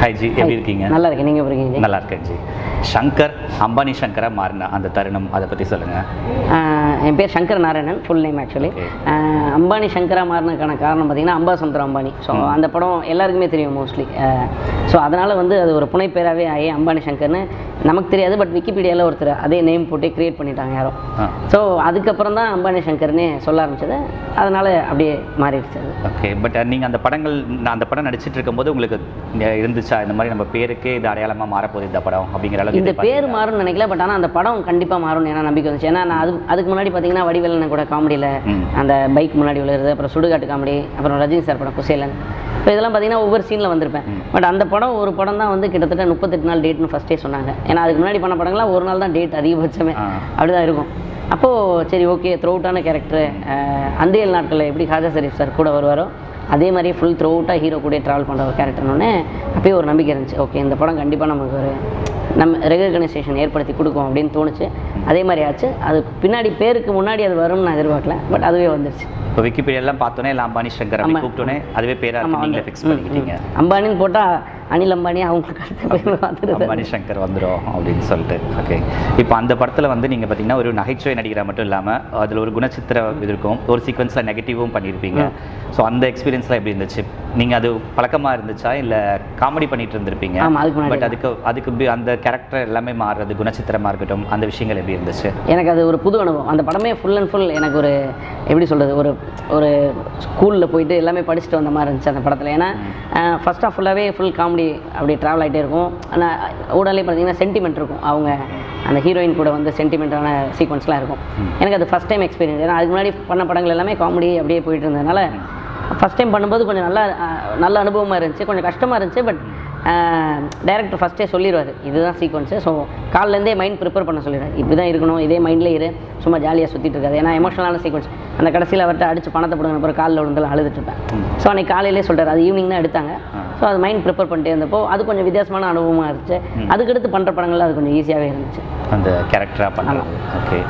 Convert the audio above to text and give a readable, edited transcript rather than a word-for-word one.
Hi G, எப்படி இருக்கீங்க? நல்லா இருக்கேன். நீங்கள் எப்படி இருக்கீங்க? நல்லா இருக்கேன் ஜி. சங்கர் அம்பானி சங்கராக மாறின அந்த தருணம், அதை பற்றி சொல்லுங்கள். என் பேர் Shankar Narayanan, full name actually. Ambani சங்கராக மாறினதுக்கான காரணம் பார்த்தீங்கன்னா அம்பாசமுத்திரம் அம்பானி. ஸோ அந்த படம் எல்லாருக்குமே தெரியும் மோஸ்ட்லி. ஸோ அதனால் வந்து அது ஒரு புனைப்பேராகவே ஆகி அம்பானி சங்கர்னு நமக்கு தெரியாது, பட் விக்கிபீடியாவில் ஒருத்தர் அதே நேம் போட்டு க்ரியேட் பண்ணிட்டாங்க யாரும். ஸோ அதுக்கப்புறம் தான் அம்பானி சங்கர்னே சொல்ல ஆரம்பிச்சது, அதனால் அப்படியே மாறிடுச்சு அது. ஓகே, பட் நீங்கள் அந்த படம் நடிச்சிட்டு இருக்கும்போது உங்களுக்கு இருந்துச்சா இந்த மாதிரி நம்ம பேருக்கே இது அடையாளமாக மாறப்போகுது இந்த படம் அப்படிங்கிற அளவுக்கு? இந்த பேர் மாறும்னு நினைக்கல, பட் ஆனால் அந்த படம் கண்டிப்பாக மாறும்னு ஏன்னா நம்பிக்கை வந்துச்சு. ஏன்னா நான் அதுக்கு முன்னாடி பார்த்தீங்கன்னா வடிவேலன் கூட காமெடியில் அந்த பைக் முன்னாடி விழுறது, அப்புறம் சுடுகாட்டு காமெடி, அப்புறம் ரஜினி சார் படம் குசேலன், இப்போ இதெல்லாம் பார்த்தீங்கன்னா ஒவ்வொரு சீனில் வந்திருப்பேன். பட் அந்த படம் ஒரு படம் தான் வந்து கிட்டத்தட்ட 38 நாள் டேட்னு ஃபஸ்ட்டே சொன்னாங்க. ஏன்னா அதுக்கு முன்னாடி பண்ண படங்கள்லாம் ஒரு நாள் தான் டேட் அதிகபட்சமே, அப்படி தான் இருக்கும். அப்போது சரி ஓகே, த்ரூஅவுட்டான கேரக்டர். அந்தியல் நாட்களில் எப்படி ஹாஜா ஷரீஃப் சார் கூட வருவாரோ அதே மாதிரியே ஃபுல் த்ரூஅவுட்டாக ஹீரோ கூட ட்ராவல் பண்ணுற ஒரு கேரக்டர்னு அப்போயே ஒரு நம்பிக்கை இருந்துச்சு. ஓகே, இந்த படம் கண்டிப்பாக நமக்கு ஒரு ரெகக்னைசேஷன் ஏற்படுத்தி கொடுக்கும் அப்படின்னு தோணுச்சு. அதே மாதிரி ஆச்சு. அது பின்னாடி பேருக்கு முன்னாடி அது வரும்னு நான் எதிர்பார்க்கல, பட் அதுவே வந்துருச்சு. இப்போ விக்கிபீடியாலாம் பார்த்தோன்னே இல்லை அம்பானி சங்கர் அப்படி கூப்பிட்டோன்னே அதுவே பேராக நீங்களே ஃபிக்ஸ் பண்ணிக்கிட்டீங்க. அம்பானின்னு போட்டால் அனில் அம்பானி அவங்களுக்கு அடுத்த பேர் வந்துடும், அம்பானி சங்கர் வந்துடும் அப்படின்னு சொல்லிட்டு. ஓகே, இப்போ அந்த படத்தில் வந்து நீங்கள் பார்த்தீங்கன்னா ஒரு நகைச்சுவை நடிகராக மட்டும் இல்லாமல் அதில் ஒரு குணச்சித்திர இருக்கும், ஒரு சீக்வன்ஸில் நெகட்டிவும் பண்ணியிருப்பீங்க. ஸோ அந்த எக்ஸ்பீரியன்ஸ்லாம் எப்படி இருந்துச்சு? நீங்கள் அது பழக்கமாக இருந்துச்சா இல்லை காமெடி பண்ணிட்டு இருந்திருப்பீங்க? பட் அதுக்கு அந்த கேரக்டர் எல்லாமே மாறுறது, குணச்சித்திரமாக இருக்கட்டும், அந்த விஷயங்கள் எப்படி இருந்துச்சு? எனக்கு அது ஒரு புது அனுபவம். அந்த படமே ஃபுல் அண்ட் ஃபுல் எனக்கு ஒரு எப்படி சொல்கிறது, ஒரு ஸ்கூலில் போயிட்டு எல்லாமே படிச்சுட்டு வந்த மாதிரி இருந்துச்சு அந்த படத்தில். ஏன்னா ஃபர்ஸ்ட் ஆஃப் ஃபுல்லாகவே ஃபுல் காமெடி அப்படியே ட்ராவல் ஆகிட்டே இருக்கும். ஆனால் ஊடாலே பார்த்தீங்கன்னா சென்டிமெண்ட் இருக்கும், அவங்க அந்த ஹீரோயின் கூட வந்து சென்டிமெண்ட்டான சீக்வன்ஸ்லாம் இருக்கும். எனக்கு அது ஃபஸ்ட் டைம் எக்ஸ்பீரியன்ஸ். ஏன்னா அதுக்கு முன்னாடி பண்ண படங்கள் எல்லாமே காமெடி அப்படியே போயிட்டு இருந்ததுனால ஃபஸ்ட் டைம் பண்ணும்போது கொஞ்சம் நல்ல அனுபவமாக இருந்துச்சு. கொஞ்சம் கஷ்டமாக இருந்துச்சு, பட் டைரக்டர் ஃபஸ்ட்டே சொல்லிடுவார் இதுதான் சீக்வன்ஸு. ஸோ காலிலேருந்தே மைண்ட் ப்ரிப்பேர் பண்ண சொல்லிடுவார், இப்படி தான் இருக்கணும், இதே மைண்ட்லேயே இரு, சும்மா ஜாலியாக சுற்றிட்டு இருக்காது. ஏன்னா எமோஷனலான சீக்வன்ஸ். அந்த கடைசியில் அவர்கிட்ட அடித்து பணத்தை போடுங்க, அப்புறம் காலில் விழுந்தெல்லாம் அழுதுட்டுருப்பேன். ஸோ அன்றைக்கி காலையிலே சொல்கிறார், அது ஈவினிங் தான் எடுத்தாங்க. ஸோ அது மைண்ட் ப்ரிப்பேர் பண்ணிட்டே இருந்தப்போ அது கொஞ்சம் வித்தியாசமான அனுபவமாக இருந்துச்சு. அதுக்கடுத்து பண்ணுற படங்கள்லாம் அது கொஞ்சம் ஈஸியாகவே இருந்துச்சு அந்த கேரக்டராக பண்ணலாம். ஓகே.